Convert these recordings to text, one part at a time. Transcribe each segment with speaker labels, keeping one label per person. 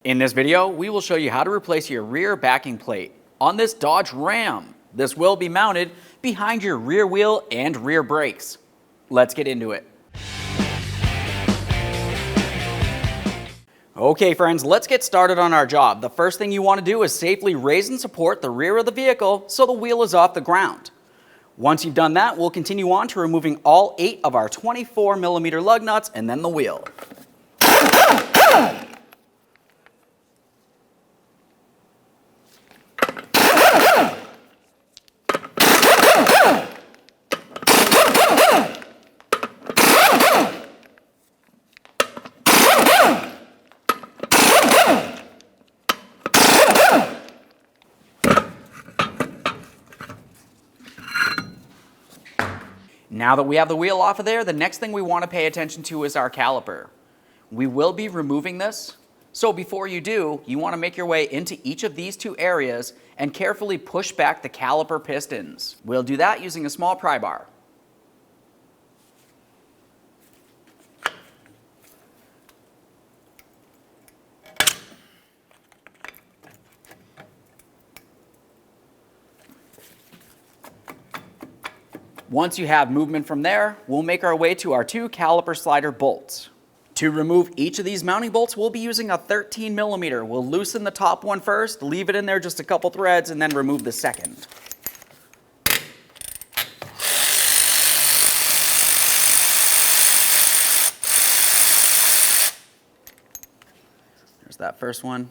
Speaker 1: In this video, we will show you how to replace your rear backing plate on this Dodge Ram. This will be mounted behind your rear wheel and rear brakes. Let's get into it. Okay friends, let's get started on our job. The first thing you want to do is safely raise and support the rear of the vehicle so the wheel is off the ground. Once you've done that, we'll continue on to removing all 8 of our 24mm lug nuts and then the wheel. Now that we have the wheel off of there, the next thing we want to pay attention to is our caliper. We will be removing this, so before you do, you want to make your way into each of these 2 areas and carefully push back the caliper pistons. We'll do that using a small pry bar. Once you have movement from there, we'll make our way to our 2 caliper slider bolts. To remove each of these mounting bolts, we'll be using a 13mm. We'll loosen the top one first, leave it in there just a couple threads, and then remove the second. There's that first one.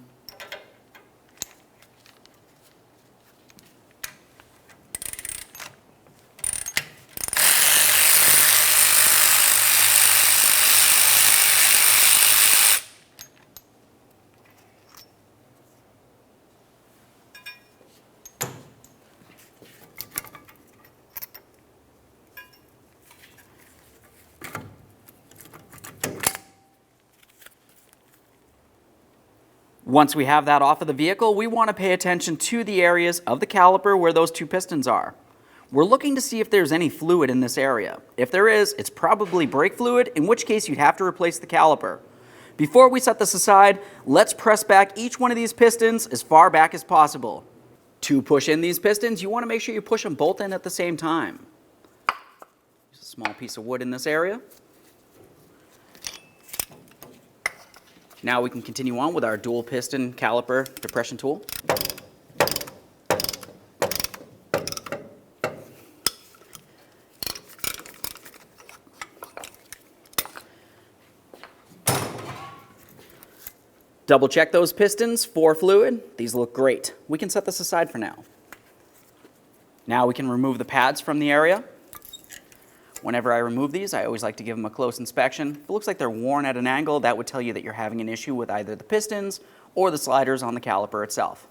Speaker 1: Once we have that off of the vehicle, we want to pay attention to the areas of the caliper where those 2 pistons are. We're looking to see if there's any fluid in this area. If there is, it's probably brake fluid, in which case you'd have to replace the caliper. Before we set this aside, let's press back each one of these pistons as far back as possible. To push in these pistons, you want to make sure you push them both in at the same time. There's a small piece of wood in this area. Now we can continue on with our dual piston caliper depression tool. Double check those pistons for fluid. These look great. We can set this aside for now. Now we can remove the pads from the area. Whenever I remove these, I always like to give them a close inspection. If it looks like they're worn at an angle, that would tell you that you're having an issue with either the pistons or the sliders on the caliper itself.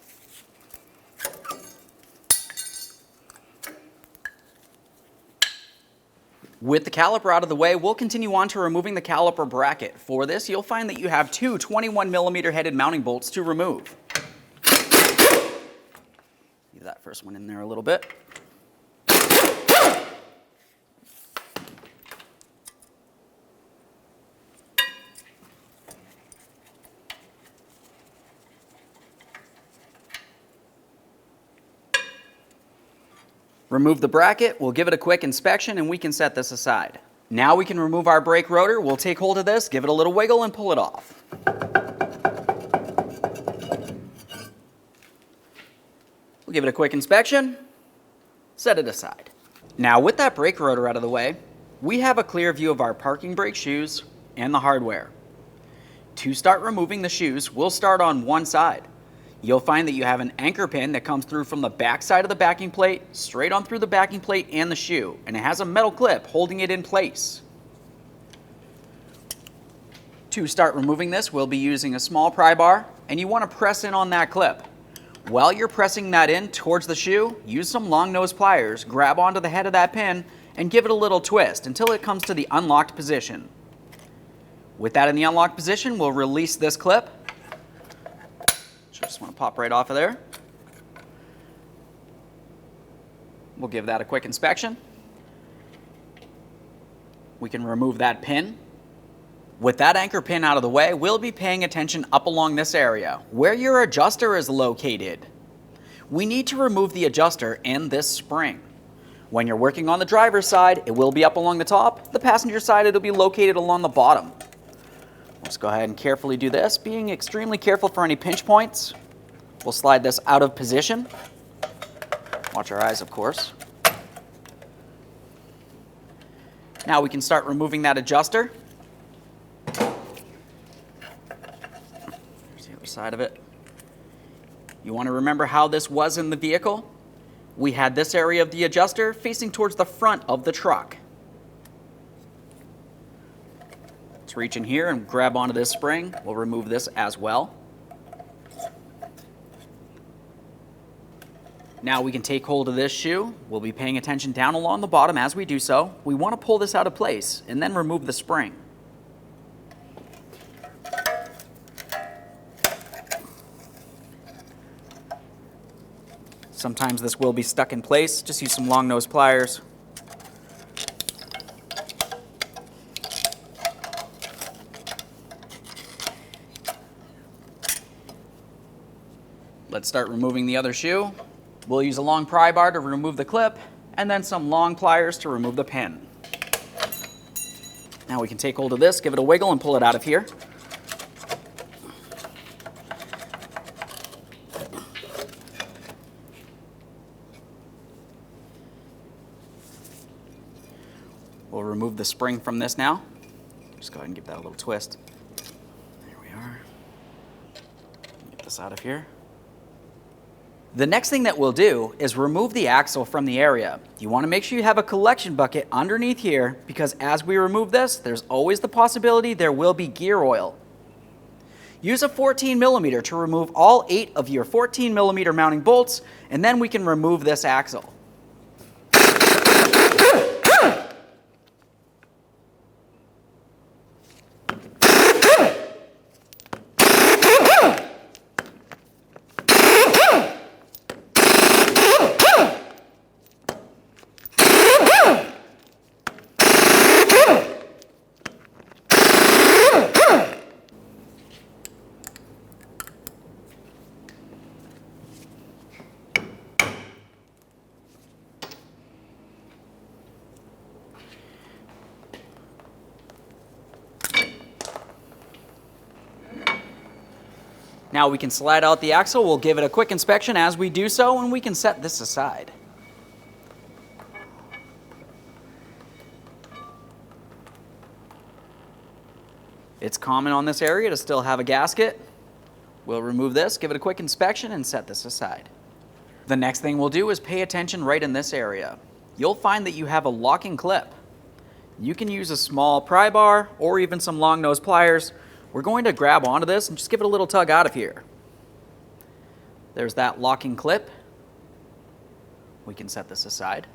Speaker 1: With the caliper out of the way, we'll continue on to removing the caliper bracket. For this, you'll find that you have 2 21mm headed mounting bolts to remove. Leave that first one in there a little bit. Remove the bracket, we'll give it a quick inspection, and we can set this aside. Now we can remove our brake rotor. We'll take hold of this, give it a little wiggle, and pull it off. We'll give it a quick inspection, set it aside. Now with that brake rotor out of the way, we have a clear view of our parking brake shoes and the hardware. To start removing the shoes, we'll start on one side. You'll find that you have an anchor pin that comes through from the back side of the backing plate, straight on through the backing plate and the shoe, and it has a metal clip holding it in place. To start removing this, we'll be using a small pry bar, and you want to press in on that clip. While you're pressing that in towards the shoe, use some long nose pliers, grab onto the head of that pin, and give it a little twist until it comes to the unlocked position. With that in the unlocked position, we'll release this clip. Just want to pop right off of there. We'll give that a quick inspection. We can remove that pin. With that anchor pin out of the way, we'll be paying attention up along this area, where your adjuster is located. We need to remove the adjuster and this spring. When you're working on the driver's side, it will be up along the top. The passenger side, it'll be located along the bottom. Let's go ahead and carefully do this, being extremely careful for any pinch points. We'll slide this out of position. Watch our eyes, of course. Now we can start removing that adjuster. Here's the other side of it. You want to remember how this was in the vehicle? We had this area of the adjuster facing towards the front of the truck. Let's reach in here and grab onto this spring. We'll remove this as well. Now we can take hold of this shoe. We'll be paying attention down along the bottom as we do so. We want to pull this out of place and then remove the spring. Sometimes this will be stuck in place. Just use some long nose pliers. Let's start removing the other shoe. We'll use a long pry bar to remove the clip, and then some long pliers to remove the pin. Now we can take hold of this, give it a wiggle, and pull it out of here. We'll remove the spring from this now. Just go ahead and give that a little twist. There we are. Get this out of here. The next thing that we'll do is remove the axle from the area. You want to make sure you have a collection bucket underneath here, because as we remove this, there's always the possibility there will be gear oil. Use a 14mm to remove all 8 of your 14mm mounting bolts, and then we can remove this axle. Now we can slide out the axle. We'll give it a quick inspection as we do so, and we can set this aside. It's common on this area to still have a gasket. We'll remove this, give it a quick inspection, and set this aside. The next thing we'll do is pay attention right in this area. You'll find that you have a locking clip. You can use a small pry bar or even some long nose pliers. We're going to grab onto this and just give it a little tug out of here. There's that locking clip. We can set this aside.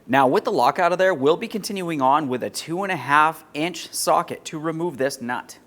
Speaker 1: Now with the lock out of there, we'll be continuing on with a 2.5-inch socket to remove this nut.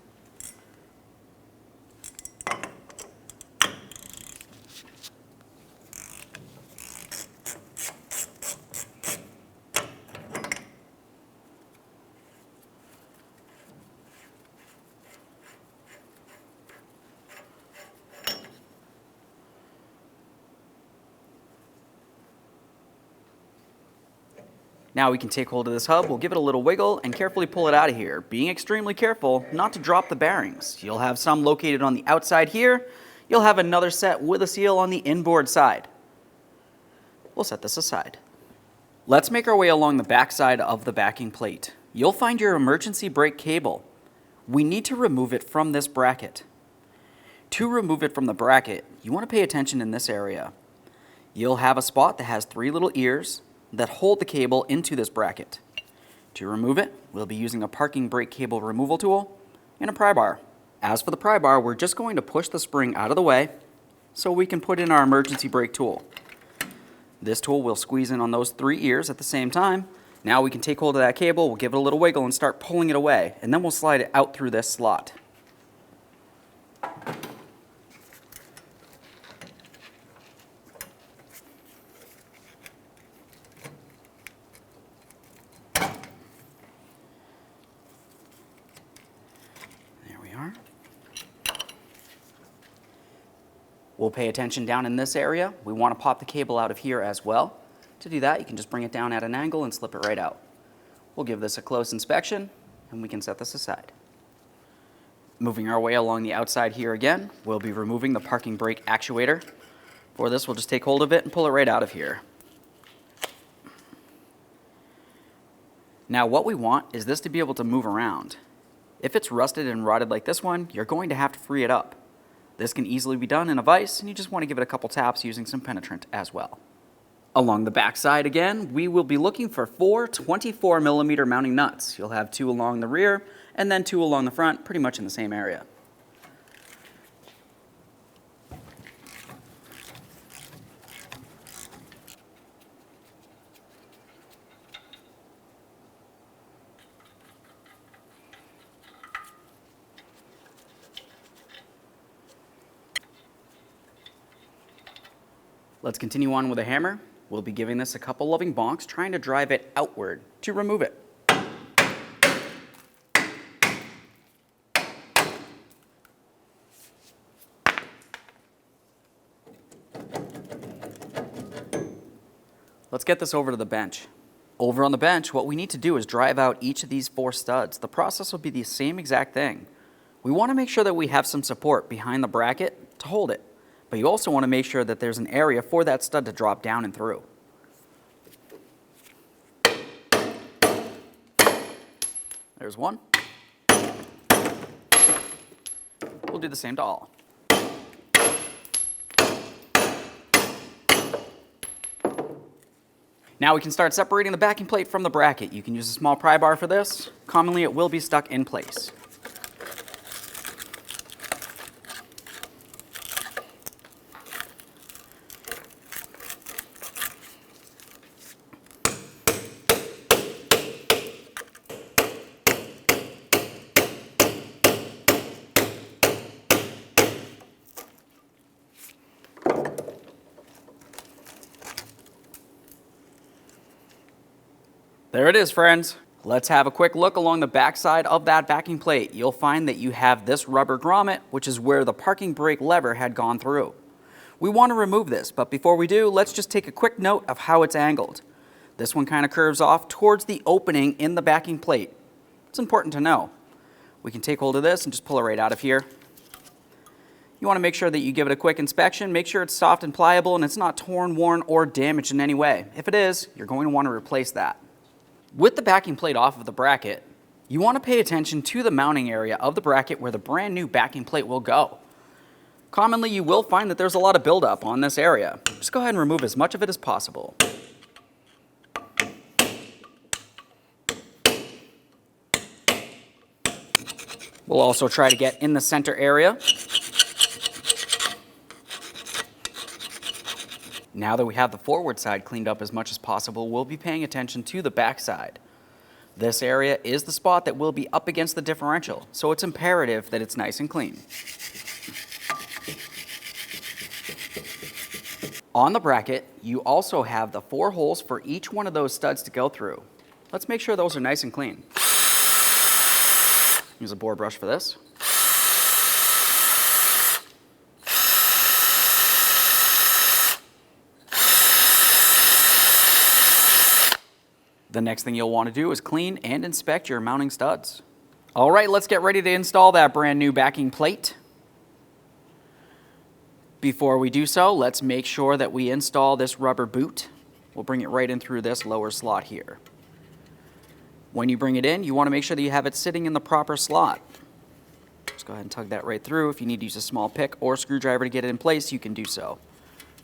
Speaker 1: Now we can take hold of this hub, we'll give it a little wiggle and carefully pull it out of here, being extremely careful not to drop the bearings. You'll have some located on the outside here. You'll have another set with a seal on the inboard side. We'll set this aside. Let's make our way along the back side of the backing plate. You'll find your emergency brake cable. We need to remove it from this bracket. To remove it from the bracket, you want to pay attention in this area. You'll have a spot that has 3 little ears that hold the cable into this bracket. To remove it, we'll be using a parking brake cable removal tool and a pry bar. As for the pry bar, we're just going to push the spring out of the way so we can put in our emergency brake tool. This tool will squeeze in on those 3 ears at the same time. Now we can take hold of that cable, we'll give it a little wiggle and start pulling it away, and then we'll slide it out through this slot. We'll pay attention down in this area. We want to pop the cable out of here as well. To do that, you can just bring it down at an angle and slip it right out. We'll give this a close inspection, and we can set this aside. Moving our way along the outside here again, we'll be removing the parking brake actuator. For this, we'll just take hold of it and pull it right out of here. Now what we want is this to be able to move around. If it's rusted and rotted like this one, you're going to have to free it up. This can easily be done in a vise, and you just want to give it a couple taps using some penetrant as well. Along the back side again, we will be looking for 4 24mm mounting nuts. You'll have 2 along the rear and then 2 along the front, pretty much in the same area. Let's continue on with a hammer. We'll be giving this a couple loving bonks, trying to drive it outward to remove it. Let's get this over to the bench. Over on the bench, what we need to do is drive out each of these 4 studs. The process will be the same exact thing. We want to make sure that we have some support behind the bracket to hold it. But you also want to make sure that there's an area for that stud to drop down and through. There's one. We'll do the same to all. Now we can start separating the backing plate from the bracket. You can use a small pry bar for this. Commonly it will be stuck in place. There it is, friends. Let's have a quick look along the backside of that backing plate. You'll find that you have this rubber grommet, which is where the parking brake lever had gone through. We want to remove this, but before we do, let's just take a quick note of how it's angled. This one kind of curves off towards the opening in the backing plate. It's important to know. We can take hold of this and just pull it right out of here. You want to make sure that you give it a quick inspection, make sure it's soft and pliable and it's not torn, worn, or damaged in any way. If it is, you're going to want to replace that. With the backing plate off of the bracket, you want to pay attention to the mounting area of the bracket where the brand new backing plate will go. Commonly, you will find that there's a lot of buildup on this area. Just go ahead and remove as much of it as possible. We'll also try to get in the center area. Now that we have the forward side cleaned up as much as possible, we'll be paying attention to the back side. This area is the spot that will be up against the differential, so it's imperative that it's nice and clean. On the bracket, you also have the 4 holes for each one of those studs to go through. Let's make sure those are nice and clean. Use a bore brush for this. The next thing you'll want to do is clean and inspect your mounting studs. All right, let's get ready to install that brand new backing plate. Before we do so, let's make sure that we install this rubber boot. We'll bring it right in through this lower slot here. When you bring it in, you want to make sure that you have it sitting in the proper slot. Just go ahead and tug that right through. If you need to use a small pick or screwdriver to get it in place, you can do so.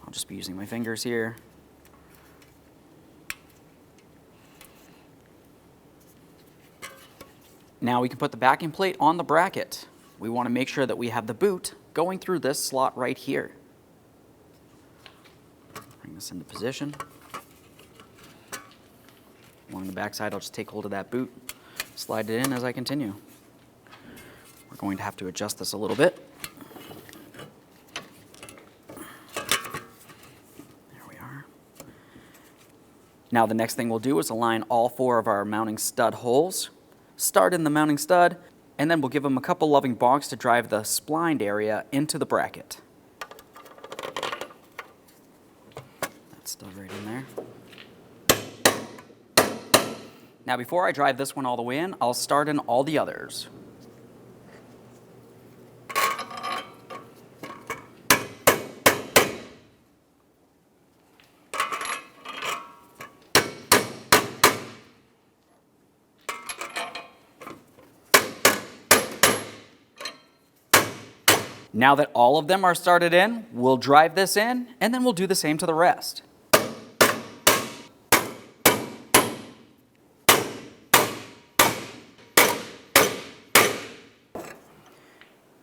Speaker 1: I'll just be using my fingers here. Now we can put the backing plate on the bracket. We want to make sure that we have the boot going through this slot right here. Bring this into position. Along the back side, I'll just take hold of that boot, slide it in as I continue. We're going to have to adjust this a little bit. There we are. Now the next thing we'll do is align all 4 of our mounting stud holes. Start in the mounting stud, and then we'll give them a couple loving bonks to drive the splined area into the bracket. that stud right in there. Now before I drive this one all the way in, I'll start in all the others. Now that all of them are started in, we'll drive this in, and then we'll do the same to the rest.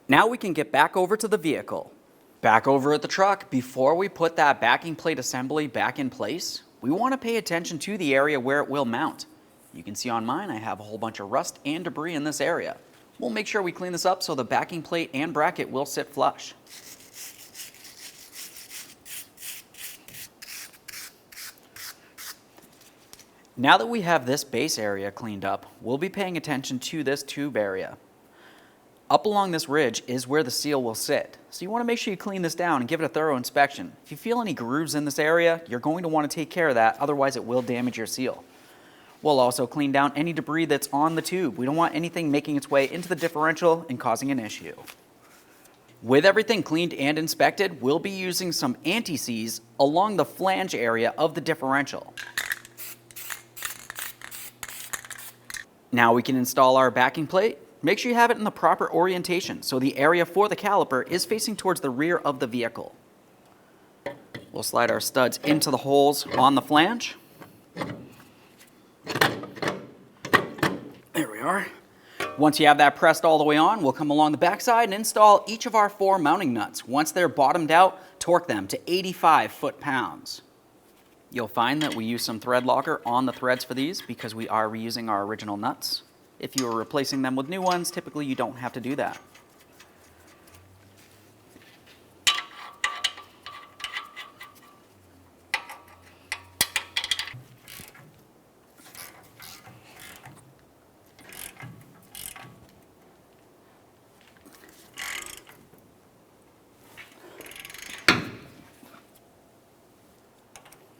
Speaker 1: Now we can get back over to the vehicle. Back over at the truck, before we put that backing plate assembly back in place, we want to pay attention to the area where it will mount. You can see on mine, I have a whole bunch of rust and debris in this area. We'll make sure we clean this up so the backing plate and bracket will sit flush. Now that we have this base area cleaned up, we'll be paying attention to this tube area. Up along this ridge is where the seal will sit, so you want to make sure you clean this down and give it a thorough inspection. If you feel any grooves in this area, you're going to want to take care of that, otherwise it will damage your seal. We'll also clean down any debris that's on the tube. We don't want anything making its way into the differential and causing an issue. With everything cleaned and inspected, we'll be using some anti-seize along the flange area of the differential. Now we can install our backing plate. Make sure you have it in the proper orientation so the area for the caliper is facing towards the rear of the vehicle. We'll slide our studs into the holes on the flange. There we are. Once you have that pressed all the way on, we'll come along the backside and install each of our 4 mounting nuts. Once they're bottomed out, torque them to 85 foot-pounds. You'll find that we use some thread locker on the threads for these because we are reusing our original nuts. If you are replacing them with new ones, typically you don't have to do that.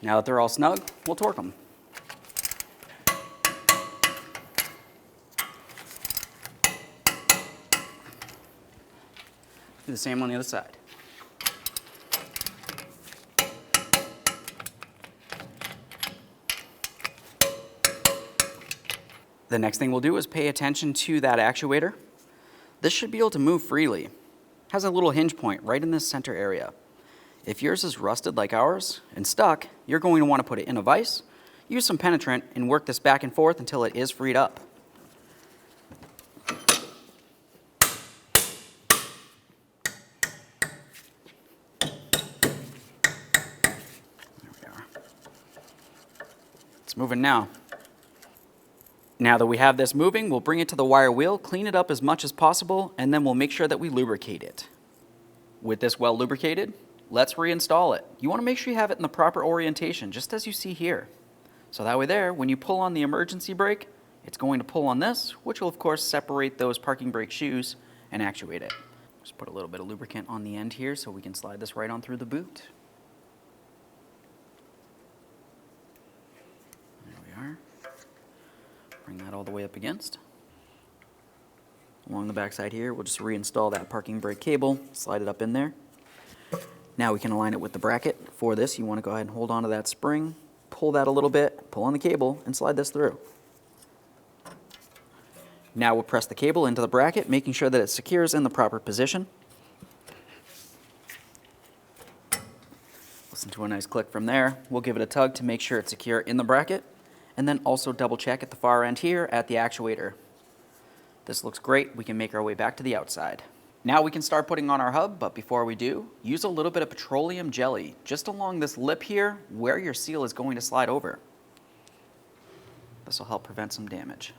Speaker 1: Now that they're all snug, we'll torque them. Do the same on the other side. The next thing we'll do is pay attention to that actuator. This should be able to move freely. It has a little hinge point right in this center area. If yours is rusted like ours and stuck, you're going to want to put it in a vise, use some penetrant, and work this back and forth until it is freed up. There we are. It's moving now. Now that we have this moving, we'll bring it to the wire wheel, clean it up as much as possible, and then we'll make sure that we lubricate it. With this well lubricated, let's reinstall it. You want to make sure you have it in the proper orientation, just as you see here. So that way there, when you pull on the emergency brake, it's going to pull on this, which will of course separate those parking brake shoes and actuate it. Just put a little bit of lubricant on the end here so we can slide this right on through the boot. There we are. Bring that all the way up against. Along the back side here, we'll just reinstall that parking brake cable, slide it up in there. Now we can align it with the bracket. For this, you want to go ahead and hold on to that spring, pull that a little bit, pull on the cable, and slide this through. Now we'll press the cable into the bracket, making sure that it secures in the proper position. Listen to a nice click from there. We'll give it a tug to make sure it's secure in the bracket, and then also double check at the far end here at the actuator. This looks great. We can make our way back to the outside. Now we can start putting on our hub, but before we do, use a little bit of petroleum jelly just along this lip here where your seal is going to slide over. This will help prevent some damage.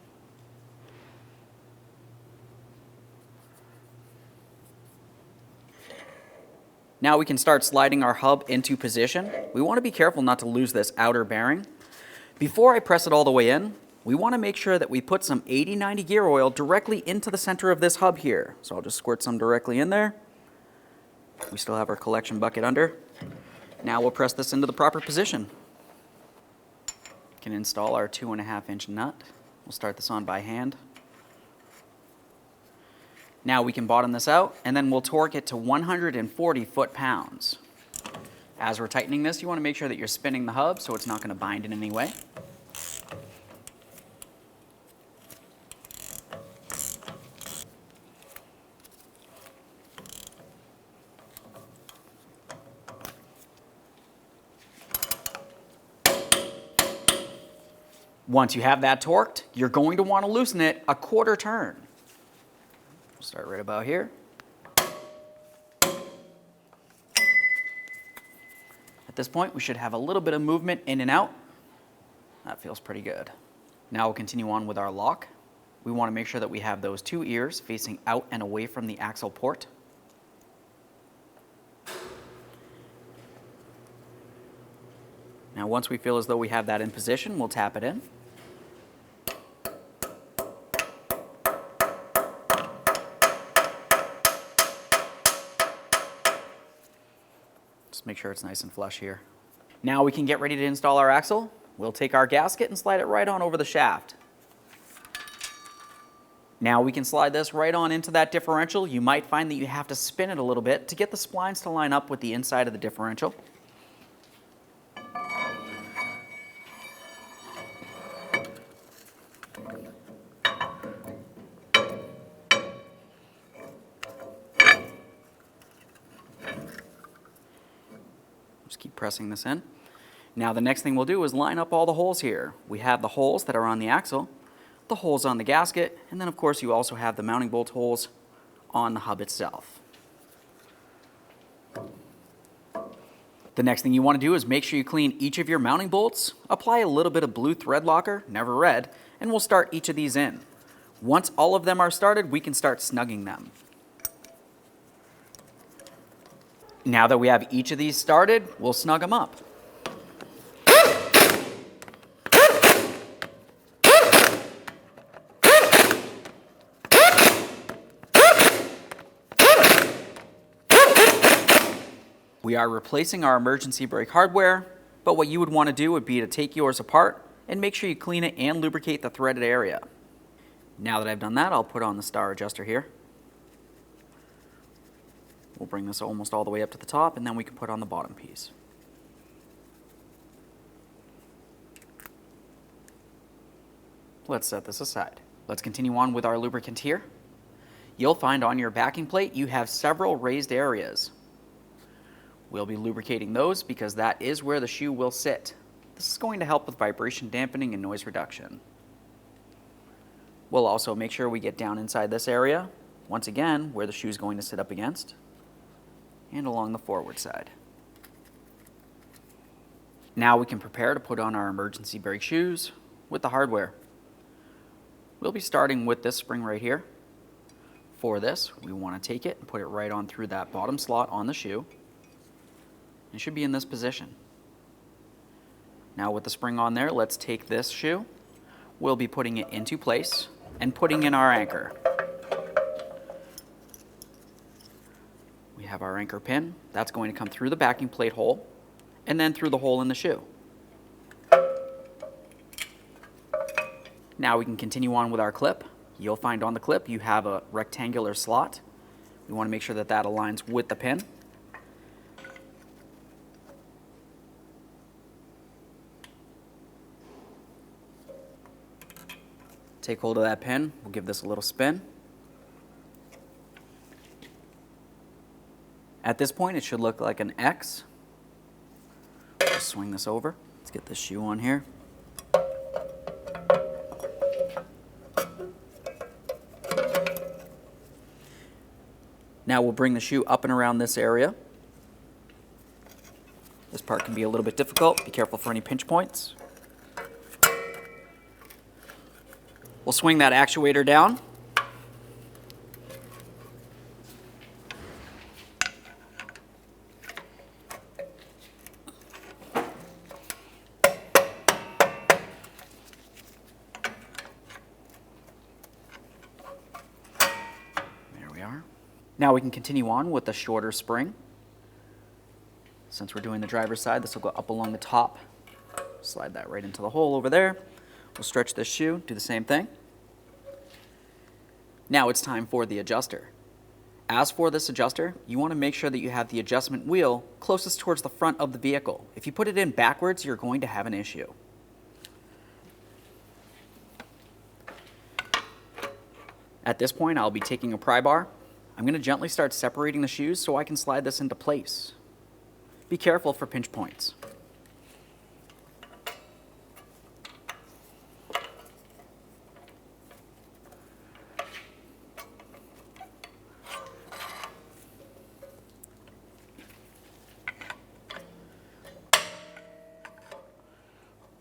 Speaker 1: Now we can start sliding our hub into position. We want to be careful not to lose this outer bearing. Before I press it all the way in, we want to make sure that we put some 80-90 gear oil directly into the center of this hub here. So I'll just squirt some directly in there. We still have our collection bucket under. Now we'll press this into the proper position. We can install our 2.5-inch nut. We'll start this on by hand. Now we can bottom this out, and then we'll torque it to 140 foot-pounds. As we're tightening this, you want to make sure that you're spinning the hub so it's not going to bind in any way. Once you have that torqued, you're going to want to loosen it a 1/4 turn. We'll start right about here. At this point, we should have a little bit of movement in and out. That feels pretty good. Now we'll continue on with our lock. We want to make sure that we have those 2 ears facing out and away from the axle port. Now once we feel as though we have that in position, we'll tap it in. Just make sure it's nice and flush here. Now we can get ready to install our axle. We'll take our gasket and slide it right on over the shaft. Now we can slide this right on into that differential. You might find that you have to spin it a little bit to get the splines to line up with the inside of the differential. Just keep pressing this in. Now the next thing we'll do is line up all the holes here. We have the holes that are on the axle, the holes on the gasket, and then of course you also have the mounting bolt holes on the hub itself. The next thing you want to do is make sure you clean each of your mounting bolts, apply a little bit of blue thread locker, never red, and we'll start each of these in. Once all of them are started, we can start snugging them. Now that we have each of these started, we'll snug them up. We are replacing our emergency brake hardware, but what you would want to do would be to take yours apart and make sure you clean it and lubricate the threaded area. Now that I've done that, I'll put on the star adjuster here. We'll bring this almost all the way up to the top, and then we can put on the bottom piece. Let's set this aside. Let's continue on with our lubricant here. You'll find on your backing plate you have several raised areas. We'll be lubricating those because that is where the shoe will sit. This is going to help with vibration dampening and noise reduction. We'll also make sure we get down inside this area, once again, where the shoe is going to sit up against, and along the forward side. Now we can prepare to put on our emergency brake shoes with the hardware. We'll be starting with this spring right here. For this, we want to take it and put it right on through that bottom slot on the shoe. It should be in this position. Now with the spring on there, let's take this shoe. We'll be putting it into place and putting in our anchor. We have our anchor pin. That's going to come through the backing plate hole and then through the hole in the shoe. Now we can continue on with our clip. You'll find on the clip you have a rectangular slot. We want to make sure that that aligns with the pin. Take hold of that pin. We'll give this a little spin. At this point, it should look like an X. Just swing this over. Let's get this shoe on here. Now we'll bring the shoe up and around this area. This part can be a little bit difficult. Be careful for any pinch points. We'll swing that actuator down. There we are. Now we can continue on with the shorter spring. Since we're doing the driver's side, this will go up along the top. Slide that right into the hole over there. We'll stretch this shoe, do the same thing. Now it's time for the adjuster. As for this adjuster, you want to make sure that you have the adjustment wheel closest towards the front of the vehicle. If you put it in backwards, you're going to have an issue. At this point, I'll be taking a pry bar. I'm going to gently start separating the shoes so I can slide this into place. Be careful for pinch points.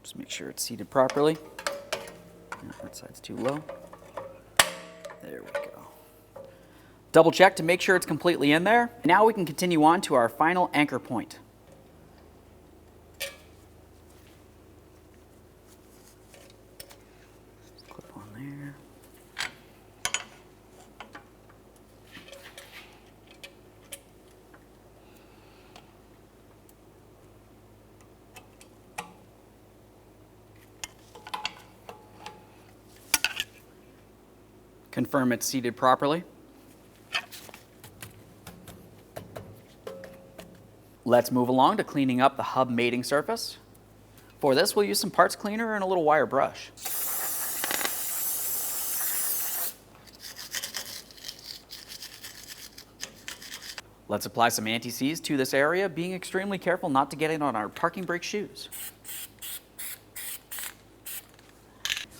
Speaker 1: Just make sure it's seated properly. That side's too low. There we go. Double check to make sure it's completely in there. Now we can continue on to our final anchor point. Clip on there. Confirm it's seated properly. Let's move along to cleaning up the hub mating surface. For this, we'll use some parts cleaner and a little wire brush. Let's apply some anti-seize to this area, being extremely careful not to get it on our parking brake shoes.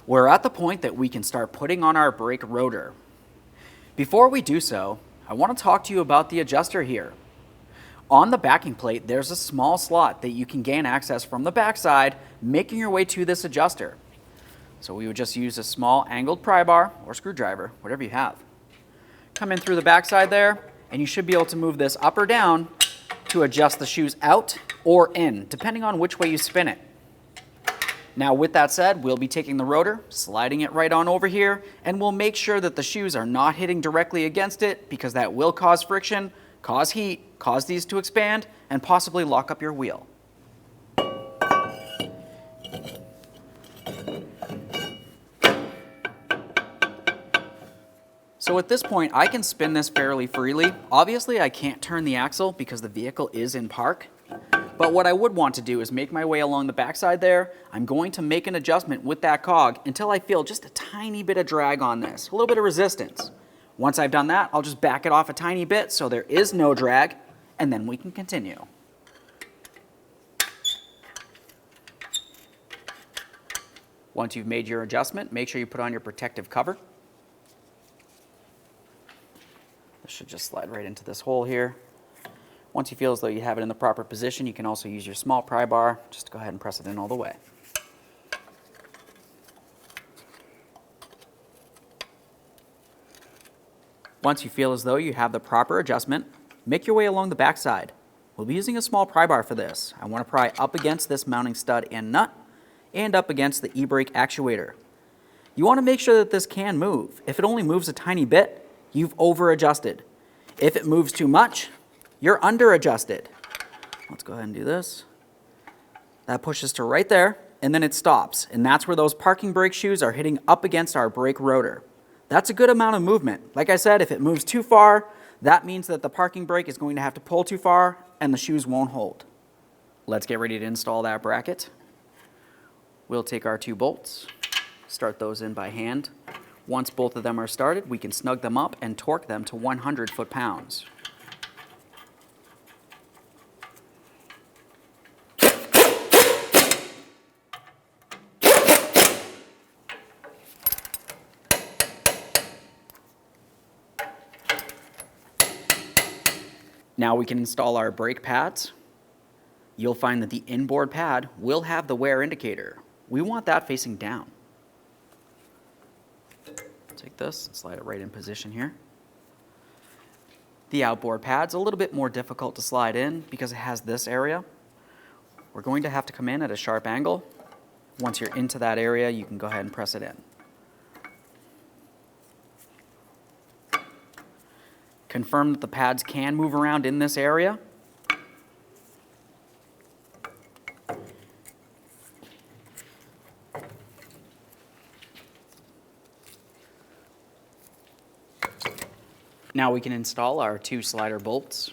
Speaker 1: We're at the point that we can start putting on our brake rotor. Before we do so, I want to talk to you about the adjuster here. On the backing plate, there's a small slot that you can gain access from the backside, making your way to this adjuster. So we would just use a small angled pry bar or screwdriver, whatever you have. Come in through the backside there, and you should be able to move this up or down to adjust the shoes out or in, depending on which way you spin it. Now with that said, we'll be taking the rotor, sliding it right on over here, and we'll make sure that the shoes are not hitting directly against it because that will cause friction, cause heat, cause these to expand, and possibly lock up your wheel. So at this point, I can spin this fairly freely. Obviously, I can't turn the axle because the vehicle is in park. But what I would want to do is make my way along the backside there. I'm going to make an adjustment with that cog until I feel just a tiny bit of drag on this, a little bit of resistance. Once I've done that, I'll just back it off a tiny bit so there is no drag, and then we can continue. Once you've made your adjustment, make sure you put on your protective cover. This should just slide right into this hole here. Once you feel as though you have it in the proper position, you can also use your small pry bar. Just go ahead and press it in all the way. Once you feel as though you have the proper adjustment, make your way along the back side. We'll be using a small pry bar for this. I want to pry up against this mounting stud and nut, and up against the e-brake actuator. You want to make sure that this can move. If it only moves a tiny bit, you've over-adjusted. If it moves too much, you're under-adjusted. Let's go ahead and do this. That pushes to right there, and then it stops. And that's where those parking brake shoes are hitting up against our brake rotor. That's a good amount of movement. Like I said, if it moves too far, that means that the parking brake is going to have to pull too far, and the shoes won't hold. Let's get ready to install that bracket. We'll take our 2 bolts, start those in by hand. Once both of them are started, we can snug them up and torque them to 100 foot-pounds. Now we can install our brake pads. You'll find that the inboard pad will have the wear indicator. We want that facing down. Take this and slide it right in position here. The outboard pad's a little bit more difficult to slide in because it has this area. We're going to have to come in at a sharp angle. Once you're into that area, you can go ahead and press it in. Confirm that the pads can move around in this area. Now we can install our 2 slider bolts.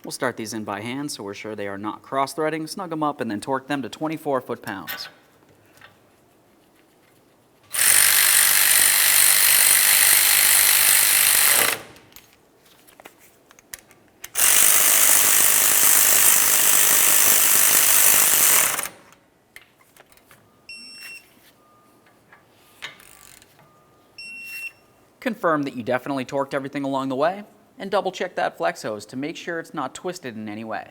Speaker 1: We'll start these in by hand so we're sure they are not cross-threading, snug them up, and then torque them to 24 foot-pounds. Confirm that you definitely torqued everything along the way, and double check that flex hose to make sure it's not twisted in any way.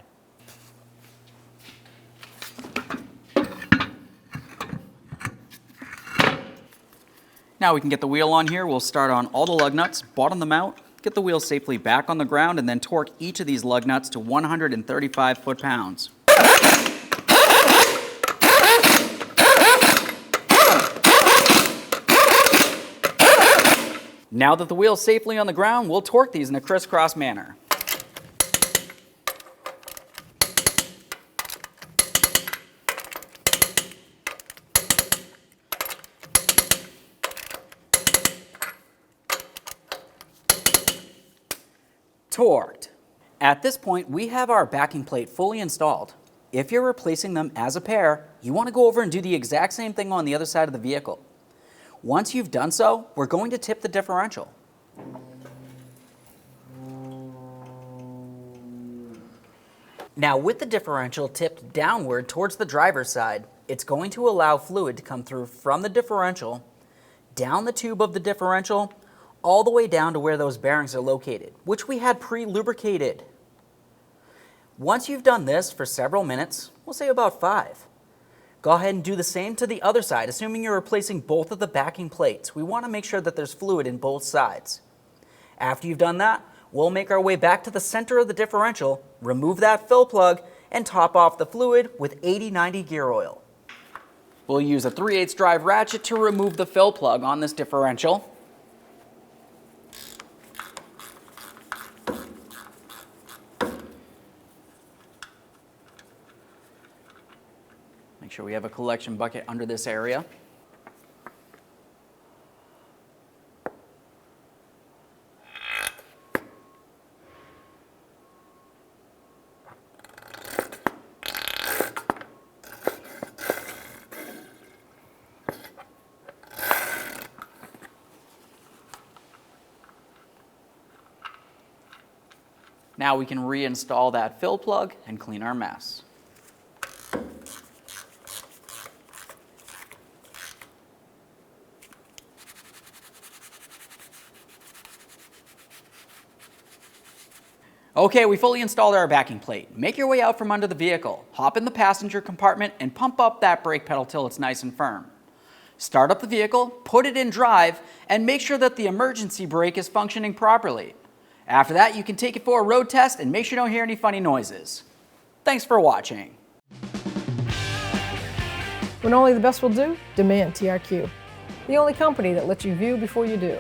Speaker 1: Now we can get the wheel on here. We'll start on all the lug nuts, bottom them out, get the wheel safely back on the ground, and then torque each of these lug nuts to 135 foot-pounds. Now that the wheel's safely on the ground, we'll torque these in a crisscross manner. Torqued. At this point, we have our backing plate fully installed. If you're replacing them as a pair, you want to go over and do the exact same thing on the other side of the vehicle. Once you've done so, we're going to tip the differential. Now with the differential tipped downward towards the driver's side, it's going to allow fluid to come through from the differential, down the tube of the differential, all the way down to where those bearings are located, which we had pre-lubricated. Once you've done this for several minutes, we'll say about 5, go ahead and do the same to the other side, assuming you're replacing both of the backing plates. We want to make sure that there's fluid in both sides. After you've done that, we'll make our way back to the center of the differential, remove that fill plug, and top off the fluid with 80/90 gear oil. We'll use a 3/8 drive ratchet to remove the fill plug on this differential. Make sure we have a collection bucket under this area. Now we can reinstall that fill plug and clean our mess. Okay, we fully installed our backing plate. Make your way out from under the vehicle, hop in the passenger compartment, and pump up that brake pedal till it's nice and firm. Start up the vehicle, put it in drive, and make sure that the emergency brake is functioning properly. After that, you can take it for a road test and make sure you don't hear any funny noises. Thanks for watching.
Speaker 2: When only the best will do, demand TRQ. The only company that lets you view before you do.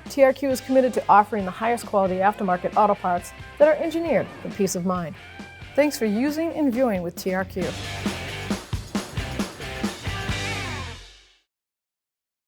Speaker 2: TRQ is committed to offering the highest quality aftermarket auto parts that are engineered for peace of mind. Thanks for using and viewing with TRQ.